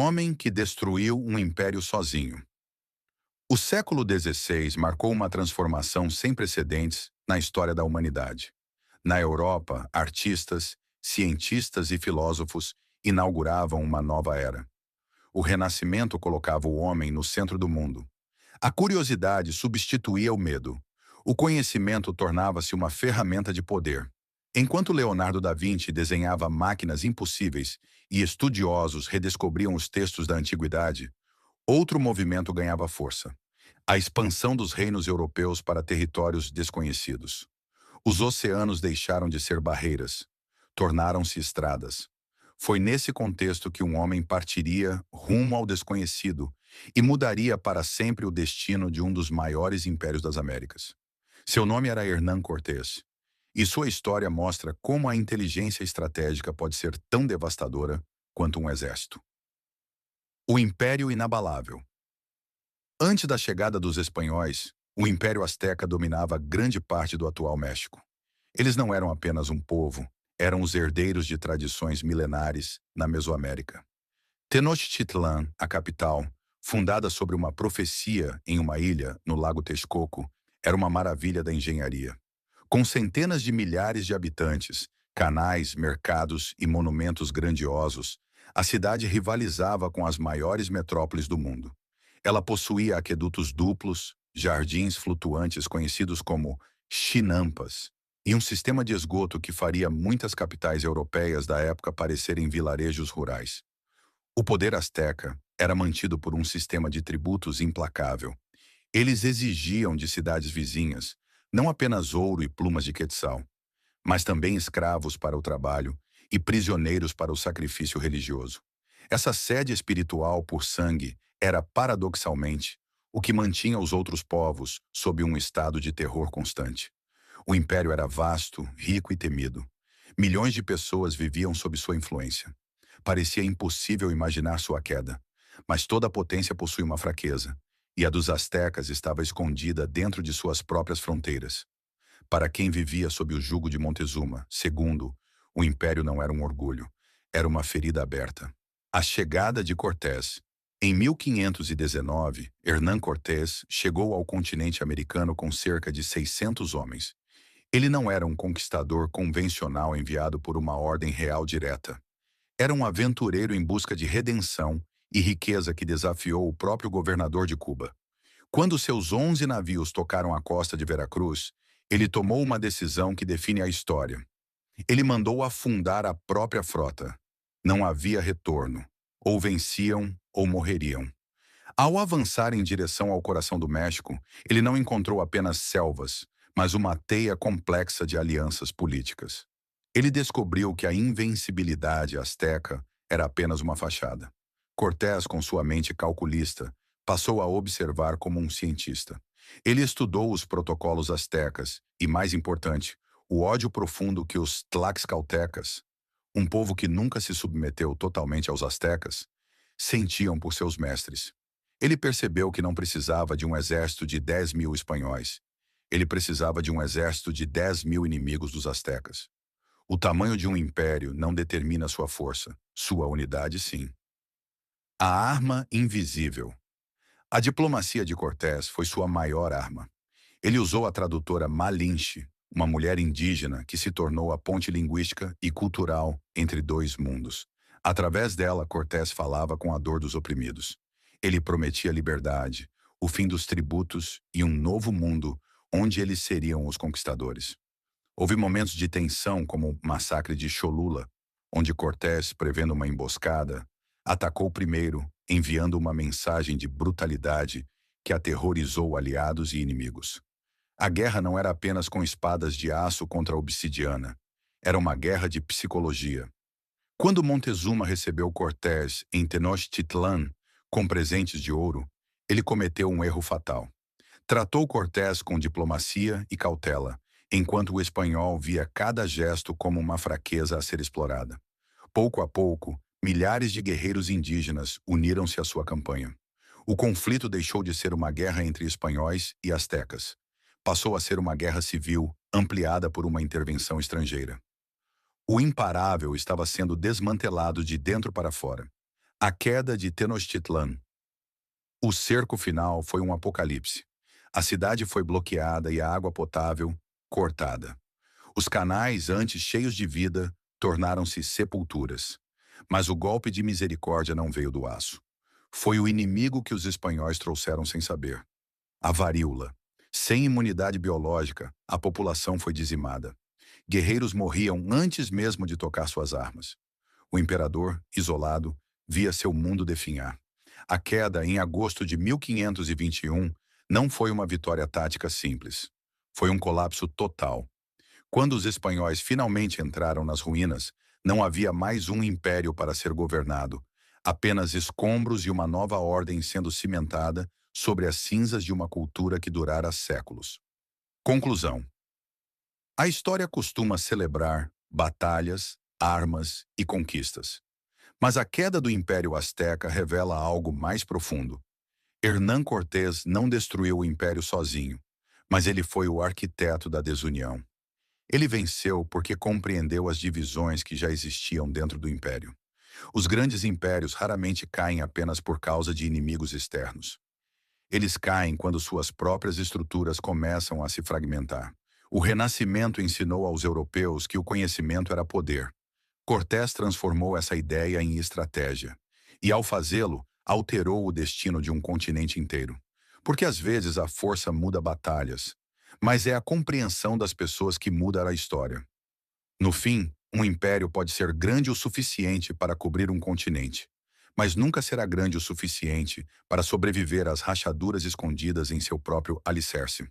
homem que destruiu um império sozinho. O século XVI marcou uma transformação sem precedentes na história da humanidade. Na Europa, artistas, cientistas e filósofos inauguravam uma nova era. O Renascimento colocava o homem no centro do mundo. A curiosidade substituía o medo. O conhecimento tornava-se uma ferramenta de poder. Enquanto Leonardo da Vinci desenhava máquinas impossíveis e estudiosos redescobriam os textos da antiguidade, outro movimento ganhava força: a expansão dos reinos europeus para territórios desconhecidos. Os oceanos deixaram de ser barreiras, tornaram-se estradas. Foi nesse contexto que um homem partiria rumo ao desconhecido e mudaria para sempre o destino de um dos maiores impérios das Américas. Seu nome era Hernán Cortés, e sua história mostra como a inteligência estratégica pode ser tão devastadora quanto um exército. O Império Inabalável. Antes da chegada dos espanhóis, o Império Azteca dominava grande parte do atual México. Eles não eram apenas um povo, eram os herdeiros de tradições milenares na Mesoamérica. Tenochtitlan, a capital, fundada sobre uma profecia em uma ilha no Lago Texcoco, era uma maravilha da engenharia. Com centenas de milhares de habitantes, canais, mercados e monumentos grandiosos, a cidade rivalizava com as maiores metrópoles do mundo. Ela possuía aquedutos duplos, jardins flutuantes conhecidos como chinampas, e um sistema de esgoto que faria muitas capitais europeias da época parecerem vilarejos rurais. O poder asteca era mantido por um sistema de tributos implacável. Eles exigiam de cidades vizinhas não apenas ouro e plumas de quetzal, mas também escravos para o trabalho e prisioneiros para o sacrifício religioso. Essa sede espiritual por sangue era, paradoxalmente, o que mantinha os outros povos sob um estado de terror constante. O império era vasto, rico e temido. Milhões de pessoas viviam sob sua influência. Parecia impossível imaginar sua queda, mas toda potência possui uma fraqueza, e a dos astecas estava escondida dentro de suas próprias fronteiras. Para quem vivia sob o jugo de Montezuma, segundo, o império não era um orgulho, era uma ferida aberta. A chegada de Cortés. Em 1519, Hernán Cortés chegou ao continente americano com cerca de 600 homens. Ele não era um conquistador convencional enviado por uma ordem real direta. Era um aventureiro em busca de redenção e riqueza que desafiou o próprio governador de Cuba. Quando seus 11 navios tocaram a costa de Veracruz, ele tomou uma decisão que define a história. Ele mandou afundar a própria frota. Não havia retorno. Ou venciam ou morreriam. Ao avançar em direção ao coração do México, ele não encontrou apenas selvas, mas uma teia complexa de alianças políticas. Ele descobriu que a invencibilidade asteca era apenas uma fachada. Cortés, com sua mente calculista, passou a observar como um cientista. Ele estudou os protocolos astecas e, mais importante, o ódio profundo que os tlaxcaltecas, um povo que nunca se submeteu totalmente aos astecas, sentiam por seus mestres. Ele percebeu que não precisava de um exército de 10.000 espanhóis. Ele precisava de um exército de 10.000 inimigos dos astecas. O tamanho de um império não determina sua força, sua unidade sim. A arma invisível. A diplomacia de Cortés foi sua maior arma. Ele usou a tradutora Malinche, uma mulher indígena que se tornou a ponte linguística e cultural entre dois mundos. Através dela, Cortés falava com a dor dos oprimidos. Ele prometia liberdade, o fim dos tributos e um novo mundo onde eles seriam os conquistadores. Houve momentos de tensão, como o massacre de Cholula, onde Cortés, prevendo uma emboscada, atacou primeiro, enviando uma mensagem de brutalidade que aterrorizou aliados e inimigos. A guerra não era apenas com espadas de aço contra a obsidiana. Era uma guerra de psicologia. Quando Montezuma recebeu Cortés em Tenochtitlan com presentes de ouro, ele cometeu um erro fatal. Tratou Cortés com diplomacia e cautela, enquanto o espanhol via cada gesto como uma fraqueza a ser explorada. Pouco a pouco, milhares de guerreiros indígenas uniram-se à sua campanha. O conflito deixou de ser uma guerra entre espanhóis e astecas. Passou a ser uma guerra civil, ampliada por uma intervenção estrangeira. O imparável estava sendo desmantelado de dentro para fora. A queda de Tenochtitlan. O cerco final foi um apocalipse. A cidade foi bloqueada e a água potável cortada. Os canais, antes cheios de vida, tornaram-se sepulturas. Mas o golpe de misericórdia não veio do aço. Foi o inimigo que os espanhóis trouxeram sem saber. A varíola. Sem imunidade biológica, a população foi dizimada. Guerreiros morriam antes mesmo de tocar suas armas. O imperador, isolado, via seu mundo definhar. A queda, em agosto de 1521, não foi uma vitória tática simples. Foi um colapso total. Quando os espanhóis finalmente entraram nas ruínas, não havia mais um império para ser governado, apenas escombros e uma nova ordem sendo cimentada sobre as cinzas de uma cultura que durara séculos. Conclusão. A história costuma celebrar batalhas, armas e conquistas. Mas a queda do Império Azteca revela algo mais profundo. Hernán Cortés não destruiu o império sozinho, mas ele foi o arquiteto da desunião. Ele venceu porque compreendeu as divisões que já existiam dentro do império. Os grandes impérios raramente caem apenas por causa de inimigos externos. Eles caem quando suas próprias estruturas começam a se fragmentar. O Renascimento ensinou aos europeus que o conhecimento era poder. Cortés transformou essa ideia em estratégia. E, ao fazê-lo, alterou o destino de um continente inteiro. Porque às vezes a força muda batalhas, mas é a compreensão das pessoas que muda a história. No fim, um império pode ser grande o suficiente para cobrir um continente, mas nunca será grande o suficiente para sobreviver às rachaduras escondidas em seu próprio alicerce.